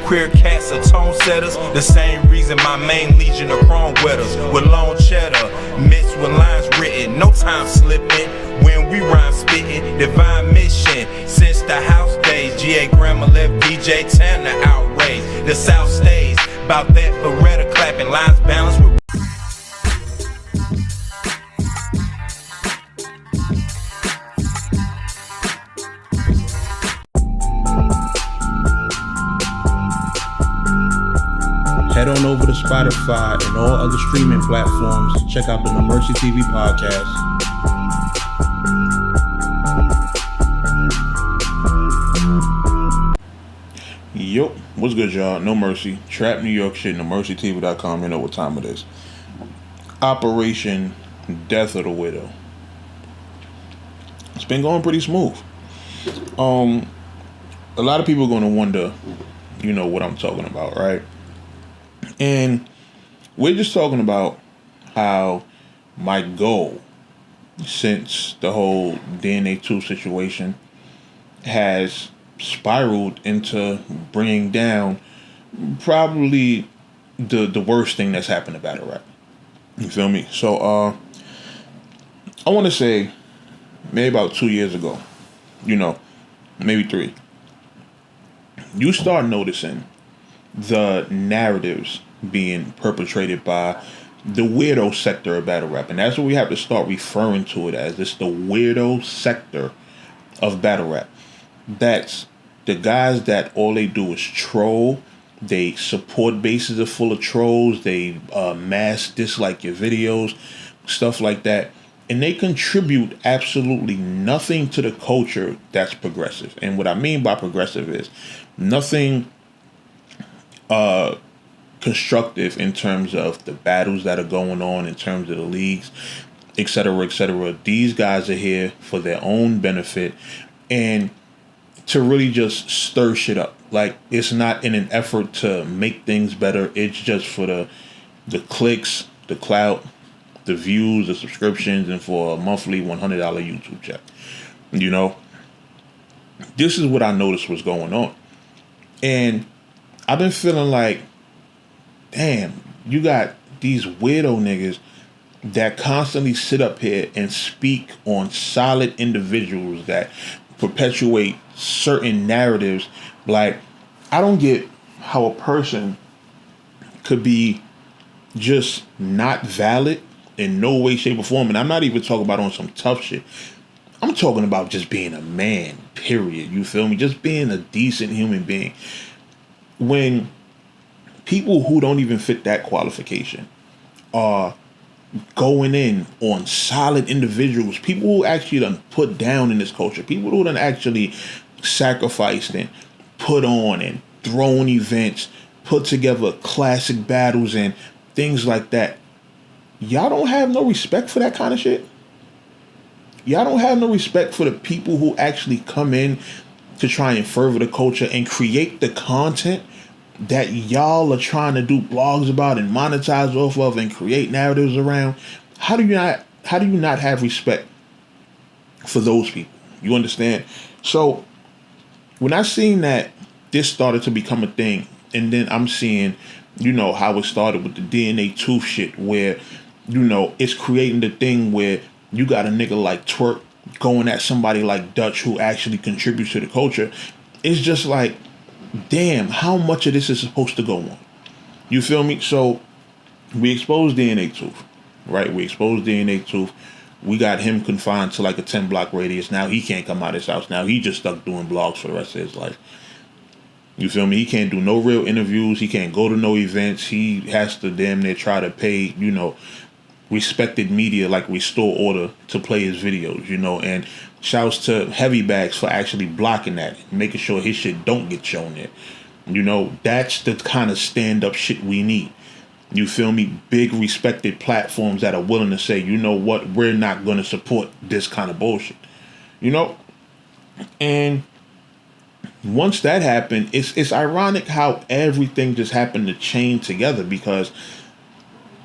Queer cats are tone setters, the same reason my main legion of chrome wetters. With long cheddar, mixed with lines written, no time slipping. When we rhyme spitting, divine mission. Since the house days, GA Grandma left DJ Tanner outraged. The South stays, about that Beretta clapping, lines balanced with Head on over to Spotify and all other streaming platforms. Check out the NoMercyTV Podcast. Yo, what's good, y'all? No Mercy, Trap New York shit, NoMercyTV.com. You know what time it is. Operation Death of the Widow. It's been going pretty smooth. A lot of people are going to wonder, you know, what I'm talking about, right? And we're just talking about how my goal since the whole DNA 2 situation has spiraled into bringing down probably the worst thing that's happened to battle rap. You feel me? So I want to say maybe about 2 years ago, you know, maybe 3, you start noticing the narratives being perpetrated by the weirdo sector of battle rap. And that's what we have to start referring to it as. It's the weirdo sector of battle rap. That's the guys that all they do is troll. They support bases are full of trolls. They mass dislike your videos, stuff like that. And they contribute absolutely nothing to the culture that's progressive. And what I mean by progressive is nothing constructive in terms of the battles that are going on, in terms of the leagues, etc., etc. These guys are here for their own benefit and to really just stir shit up. Like, it's not in an effort to make things better. It's just for the clicks, the clout, the views, the subscriptions, and for a monthly $100 YouTube check. You know, this is what I noticed was going on. And I've been feeling like, damn, you got these weirdo niggas that constantly sit up here and speak on solid individuals that perpetuate certain narratives. Like, I don't get how a person could be just not valid in no way, shape, or form. And I'm not even talking about on some tough shit. I'm talking about just being a man, period. You feel me? Just being a decent human being. When people who don't even fit that qualification are going in on solid individuals, people who actually done put down in this culture, people who done actually sacrificed and put on and thrown events, put together classic battles and things like that, y'all don't have no respect for that kind of shit? Y'all don't have no respect for the people who actually come in to try and further the culture and create the content that y'all are trying to do blogs about and monetize off of and create narratives around? How do you not have respect for those people? You understand? So when I seen that this started to become a thing, and then I'm seeing, you know, how it started with the DNA 2 shit, where, you know, it's creating the thing where you got a nigga like Twerk going at somebody like Dutch who actually contributes to the culture. It's just like, damn, how much of this is supposed to go on? You feel me? So we exposed DNA 2, right? We exposed DNA 2. We got him confined to like a 10-block radius. Now he can't come out of his house. Now he just stuck doing blogs for the rest of his life. You feel me? He can't do no real interviews. He can't go to no events. He has to damn near try to pay, you know, respected media like Restore Order to play his videos, you know. And shouts to Heavy Bags for actually blocking that, making sure his shit don't get shown there. You know, that's the kind of stand-up shit we need. You feel me? Big respected platforms that are willing to say, you know what, we're not going to support this kind of bullshit. You know? And once that happened, it's ironic how everything just happened to chain together, because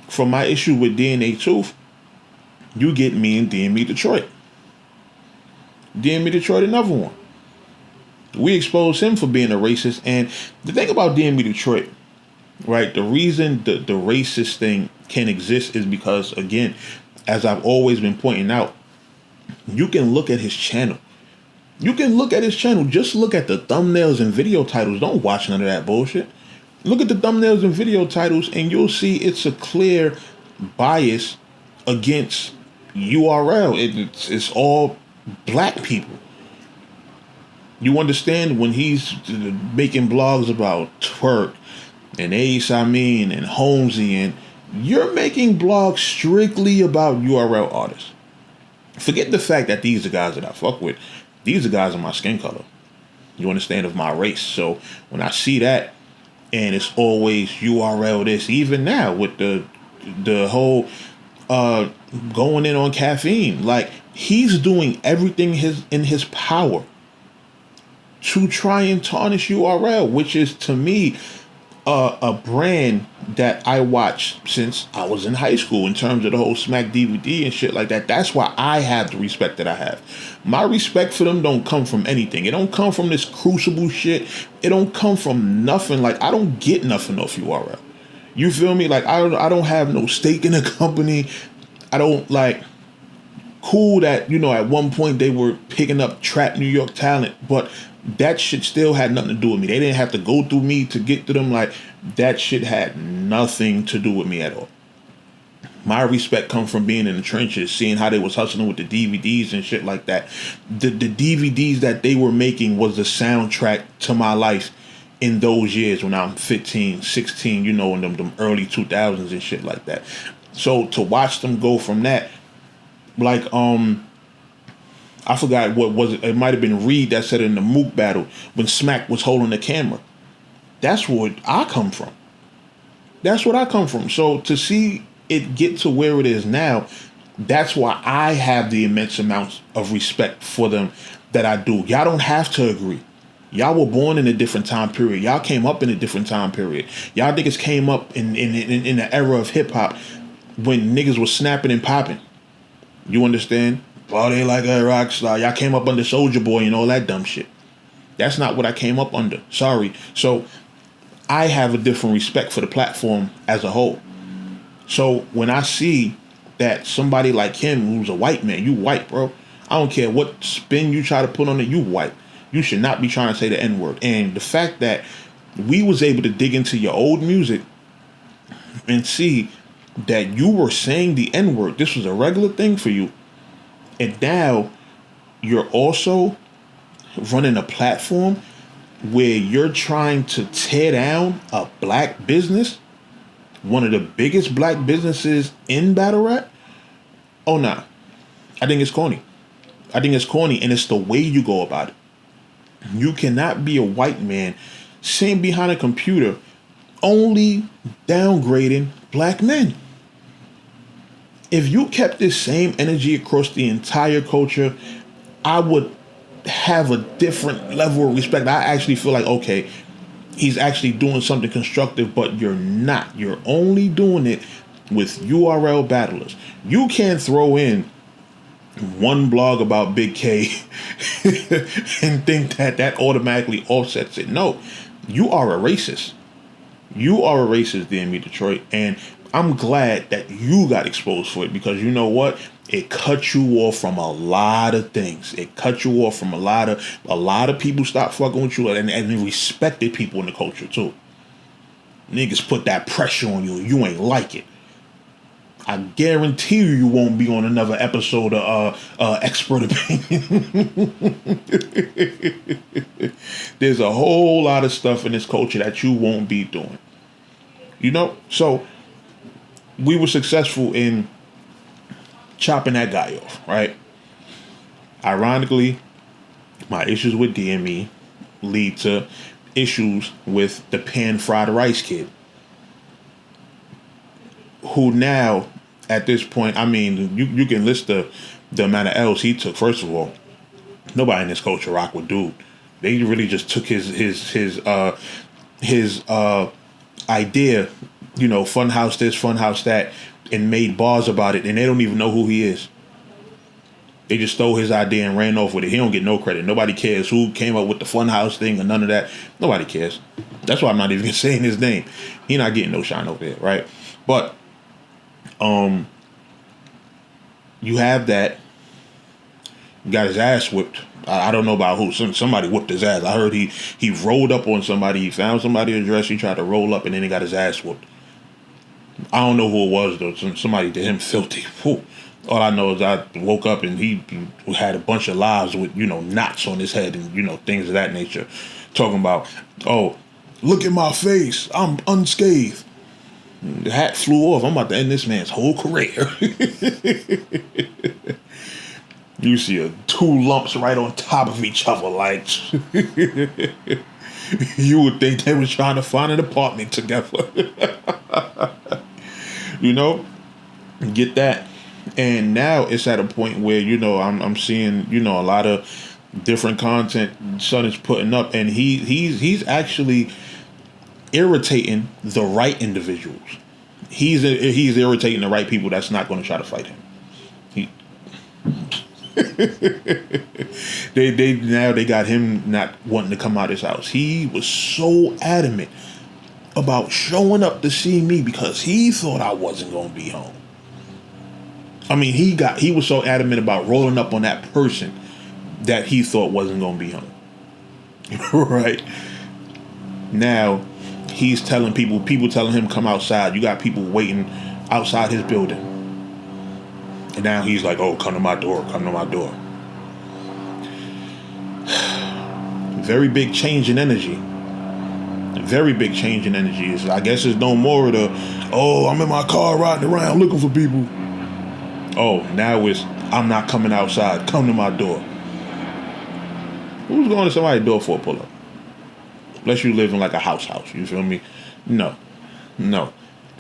from my issue with DNA 2, you get me and DME Detroit. DME Detroit, another one. We expose him for being a racist. And the thing about DMV Detroit, right? The reason the racist thing can exist is because, again, as I've always been pointing out, you can look at his channel. You can look at his channel. Just look at the thumbnails and video titles. Don't watch none of that bullshit. Look at the thumbnails and video titles, and you'll see it's a clear bias against URL. It's all black people. You understand when he's making blogs about Twerk and Ace Amin and Holmesy, and you're making blogs strictly about URL artists. Forget the fact that these are guys that I fuck with. These are guys of my skin color. You understand, of my race. So when I see that, and it's always URL this, even now with the whole going in on caffeine, like, he's doing everything in his power to try and tarnish URL, which is, to me, a brand that I watched since I was in high school in terms of the whole Smack DVD and shit like that. That's why I have the respect that I have. My respect for them don't come from anything. It don't come from this Crucible shit. It don't come from nothing. Like, I don't get nothing off URL. You feel me? Like, I don't have no stake in the company. I don't, like, cool that, at one point they were picking up trap New York talent, but that shit still had nothing to do with me. They didn't have to go through me to get to them. Like, that shit had nothing to do with me at all. My respect comes from being in the trenches, seeing how they was hustling with the DVDs and shit like that. The DVDs that they were making was the soundtrack to my life in those years when I'm 15, 16, in them early 2000s and shit like that. So to watch them go from that, like, I forgot what was it. It might have been Reed that said it in the Mook battle when Smack was holding the camera. That's where I come from. That's what I come from. So to see it get to where it is now, that's why I have the immense amounts of respect for them that I do. Y'all don't have to agree. Y'all were born in a different time period. Y'all came up in a different time period. Y'all niggas came up in the era of hip hop when niggas was snapping and popping. You understand? Oh, they like a rock star. Y'all came up under Soulja Boy and all that dumb shit. That's not what I came up under. Sorry. So I have a different respect for the platform as a whole. So when I see that somebody like him, who's a white man, you white, bro. I don't care what spin you try to put on it, you white. You should not be trying to say the N-word. And the fact that we was able to dig into your old music and see that you were saying the N-word, this was a regular thing for you. And now you're also running a platform where you're trying to tear down a black business, one of the biggest black businesses in battle rap. Oh, nah. I think it's corny. And it's the way you go about it. You cannot be a white man sitting behind a computer only downgrading black men. If you kept this same energy across the entire culture, I would have a different level of respect. I actually feel like, okay, he's actually doing something constructive, but you're not. You're only doing it with URL battlers. You can't throw in one blog about Big K and think that automatically offsets it. No, you are a racist. You are a racist, DMV Detroit, and I'm glad that you got exposed for it, because you know what? It cut you off from a lot of things. It cut you off from a lot of people stopped fucking with you, and respected people in the culture too. Niggas put that pressure on you. You ain't like it. I guarantee you won't be on another episode of Expert Opinion. There's a whole lot of stuff in this culture that you won't be doing. So we were successful in chopping that guy off, right? Ironically, my issues with DME lead to issues with the pan-fried rice kid, who now, at this point, I mean, you can list the amount of L's he took. First of all, nobody in this culture rock with dude. They really just took his idea, funhouse this, funhouse that, and made bars about it, and they don't even know who he is. They just stole his idea and ran off with it. He don't get no credit. Nobody cares who came up with the Funhouse thing or none of that. Nobody cares. That's why I'm not even saying his name. He not getting no shine over there, right? But you have that. Got his ass whipped. I don't know about who. Somebody whipped his ass. I heard he rolled up on somebody. He found somebody's address. He tried to roll up, and then he got his ass whooped. I don't know who it was, though. Somebody did him filthy. Whew. All I know is I woke up, and he had a bunch of lives with, knots on his head and, things of that nature. Talking about, oh, look at my face. I'm unscathed. The hat flew off. I'm about to end this man's whole career. You see two lumps right on top of each other, like you would think they was trying to find an apartment together. Get that. And now it's at a point where, I'm seeing, a lot of different content Son is putting up, and he's actually irritating the right individuals. He's irritating the right people that's not going to try to fight him. They got him not wanting to come out of his house. He was so adamant about showing up to see me because he thought I wasn't going to be home. I mean, he was so adamant about rolling up on that person that he thought wasn't going to be home. Right? Now, he's telling people telling him come outside. You got people waiting outside his building. And now he's like, oh, come to my door. Very big change in energy. Very big change in energy. I guess it's no more of the, oh, I'm in my car riding around looking for people. Oh, now it's, I'm not coming outside. Come to my door. Who's going to somebody's door for a pull-up? Unless you live in like a house. You feel me? No.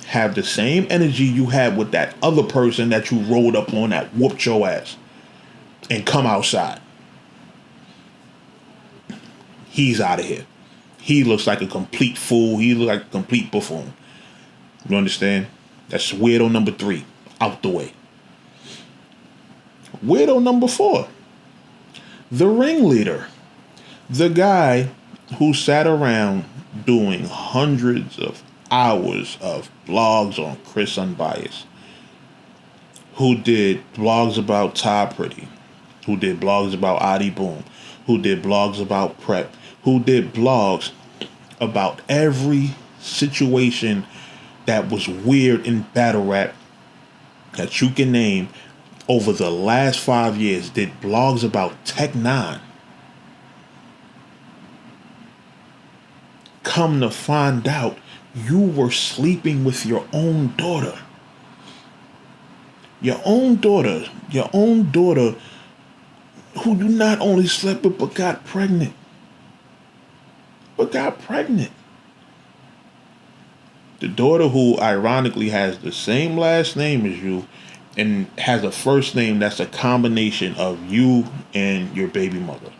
Have the same energy you had with that other person that you rolled up on that whooped your ass. And come outside. He's out of here. He looks like a complete fool. He looks like a complete buffoon. You understand? That's weirdo number 3. Out the way. Weirdo number 4. The ringleader. The guy who sat around doing hundreds of hours of blogs on Chris Unbiased, who did blogs about Todd Pretty, who did blogs about Adi Boom, who did blogs about Prep, who did blogs about every situation that was weird in battle rap that you can name over the last 5 years, did blogs about Tech 9. Come to find out, you were sleeping with your own daughter. Your own daughter who you not only slept with but got pregnant. The daughter who ironically has the same last name as you and has a first name that's a combination of you and your baby mother.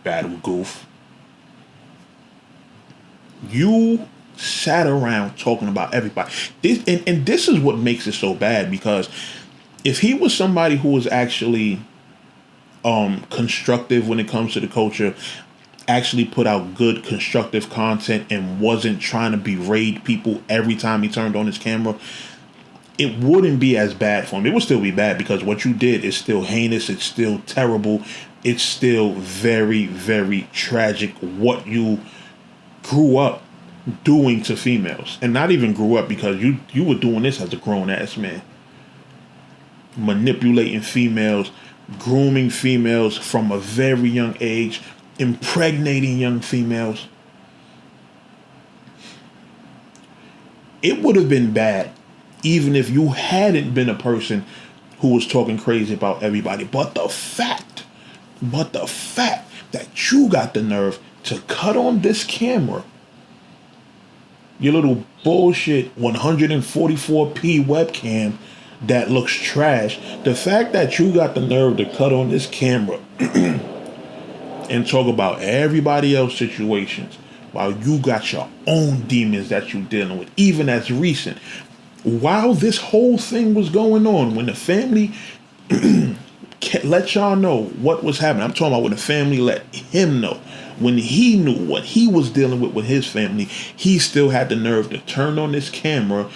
Battle goof. You sat around talking about everybody. This is what makes it so bad, because if he was somebody who was actually constructive when it comes to the culture, actually put out good constructive content and wasn't trying to berate people every time he turned on his camera, it wouldn't be as bad for him. It would still be bad because what you did is still heinous. It's still terrible. It's still very, very tragic what you grew up doing to females. And not even grew up, because you were doing this as a grown-ass man. Manipulating females, grooming females from a very young age, impregnating young females. It would have been bad even if you hadn't been a person who was talking crazy about everybody. But the fact that you got the nerve to cut on this camera, your little bullshit 144p webcam that looks trash, the fact that you got the nerve to cut on this camera and talk about everybody else's situations while you got your own demons that you're dealing with, even as recent while this whole thing was going on, when the family let y'all know what was happening, I'm talking about when the family let him know, when he knew what he was dealing with his family, he still had the nerve to turn on this camera,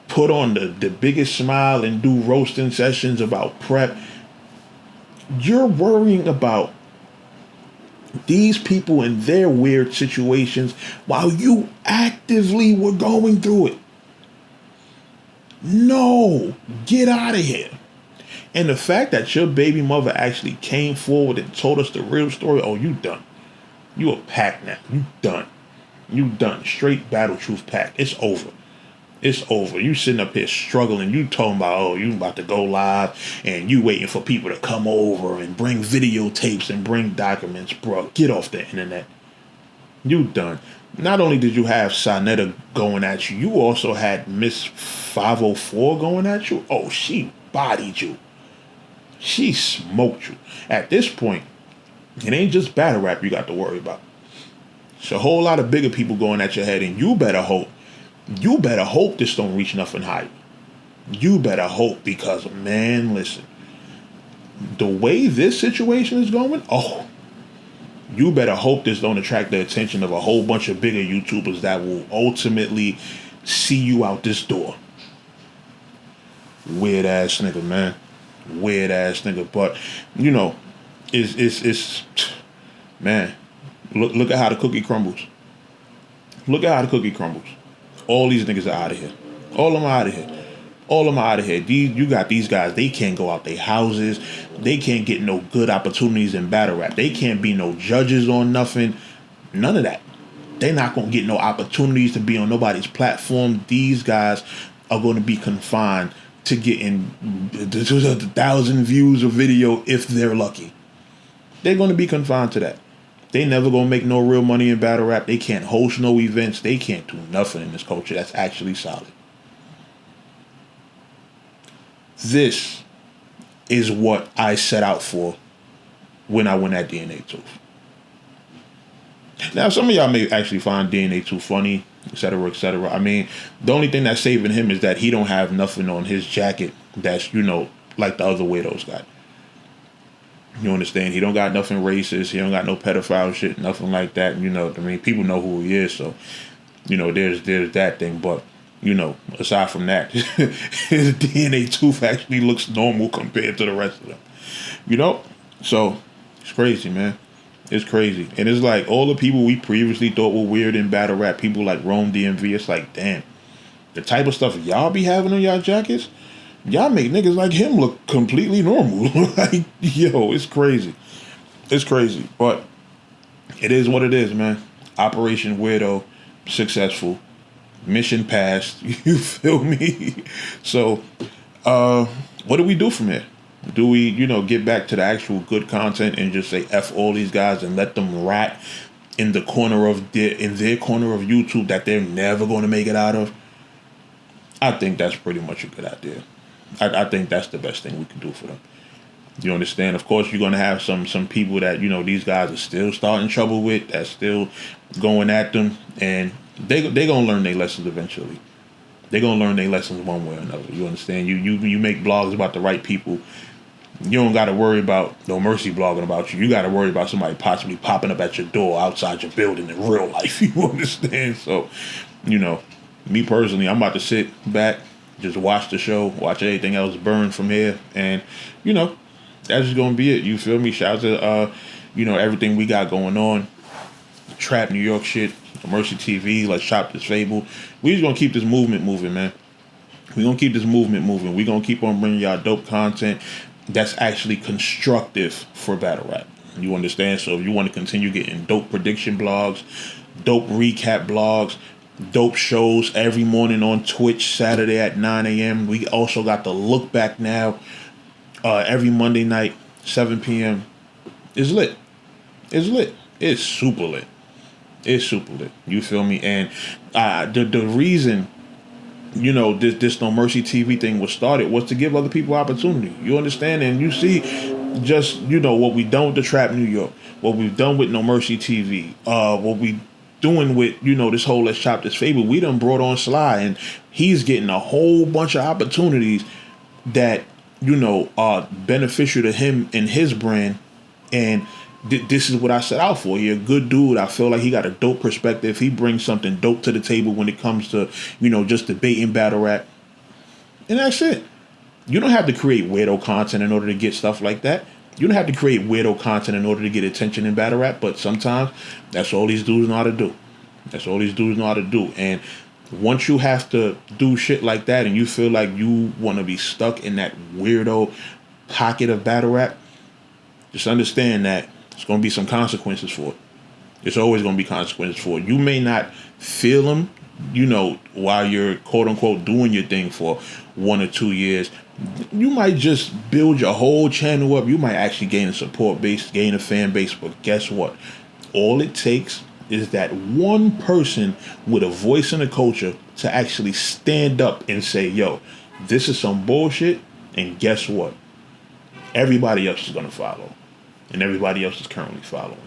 put on the biggest smile, and do roasting sessions about prep. You're worrying about these people in their weird situations while you actively were going through it. No, get out of here. And the fact that your baby mother actually came forward and told us the real story, oh, you done. You a pack now. You done. You done. Straight battle truth pack. It's over. It's over. You sitting up here struggling. You talking about, oh, you about to go live and you waiting for people to come over and bring videotapes and bring documents. Bro, get off the internet. You done. Not only did you have Sonetta going at you, you also had Miss 504 going at you. Oh, she bodied you. She smoked you. At this point, it ain't just battle rap you got to worry about. It's a whole lot of bigger people going at your head, and you better hope this don't reach nothing higher. You better hope, because, man, listen, the way this situation is going, oh, you better hope this don't attract the attention of a whole bunch of bigger YouTubers that will ultimately see you out this door. Weird ass nigga, man. Weird ass nigga. But, you know, it's man, look at how the cookie crumbles. Look at how the cookie crumbles. All these niggas are out of here. All of them are out of here. All of them are out of here. You got these guys, they can't go out their houses. They can't get no good opportunities in battle rap. They can't be no judges on nothing. None of that. They're not going to get no opportunities to be on nobody's platform. These guys are going to be confined to getting 1,000 views of video if they're lucky. They're going to be confined to that. They never gonna make no real money in battle rap. They can't host no events. They can't do nothing in this culture that's actually solid. This is what I set out for when I went at DNA Tooth. Now, some of y'all may actually find DNA Tooth funny, etc., etc. I mean, the only thing that's saving him is that he don't have nothing on his jacket that's, you know, like the other Weirdos got. You understand? He don't got nothing racist. He don't got no pedophile shit, nothing like that. You know, I mean, people know who he is, so, you know, there's that thing. But, you know, aside from that, his DNA Tooth actually looks normal compared to the rest of them. You know? So, it's crazy, man. It's crazy. And it's like all the people we previously thought were weird in battle rap, people like Rome DMV, it's like, damn, the type of stuff y'all be having on y'all jackets, y'all make niggas like him look completely normal. Like, yo, it's crazy. It's crazy. But it is what it is, man. Operation Weirdo, successful. Mission passed. You feel me? So, what do we do from here? Do we, you know, get back to the actual good content and just say F all these guys and let them rat in the corner of their corner of YouTube that they're never going to make it out of? I think that's pretty much a good idea. I think that's the best thing we can do for them. You understand? Of course, you're going to have some people that, you know, these guys are still starting trouble with, that's still going at them, and they going to learn their lessons eventually. They're going to learn their lessons one way or another. You understand? You make blogs about the right people. You don't got to worry about No Mercy blogging about you. You got to worry about somebody possibly popping up at your door outside your building in real life. You understand? So, you know, me personally, I'm about to sit back, just watch the show, watch everything else burn from here, and, you know, that's just gonna be it. You feel me? Shout out to you know, everything we got going on. Trap New York shit, Mercy TV, let's chop this fable. We just gonna keep this movement moving, man. We gonna keep this movement moving. We gonna keep on bringing y'all dope content that's actually constructive for battle rap. You understand? So if you want to continue getting dope prediction blogs, dope recap blogs, dope shows every morning on Twitch, Saturday at 9 a.m. We also got the look back now every Monday night, 7 p.m. It's lit. It's lit. It's super lit. It's super lit. You feel me? And the reason, you know, this No Mercy TV thing was started was to give other people opportunity. You understand? And you see just, you know, what we done with the Trap New York, what we've done with No Mercy TV, what we doing with, this whole Let's Chop This Fable, we done brought on Sly, and he's getting a whole bunch of opportunities that, are beneficial to him and his brand. And this is what I set out for. He's a good dude. I feel like he got a dope perspective. He brings something dope to the table when it comes to, just debating battle rap. And that's it. You don't have to create weirdo content in order to get stuff like that. You don't have to create weirdo content in order to get attention in battle rap, but sometimes that's all these dudes know how to do. That's all these dudes know how to do. And once you have to do shit like that and you feel like you want to be stuck in that weirdo pocket of battle rap, just understand that there's going to be some consequences for it. There's always going to be consequences for it. You may not feel them, while you're quote unquote doing your thing for 1 or 2 years. You might just build your whole channel up. You might actually gain a support base, gain a fan base. But guess what? All it takes is that one person with a voice in the culture to actually stand up and say, yo, this is some bullshit. And guess what? Everybody else is going to follow. And everybody else is currently following.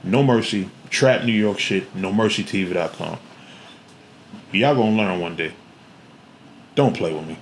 No Mercy, Trap New York shit, NoMercyTV.com. Y'all gonna learn one day. Don't play with me.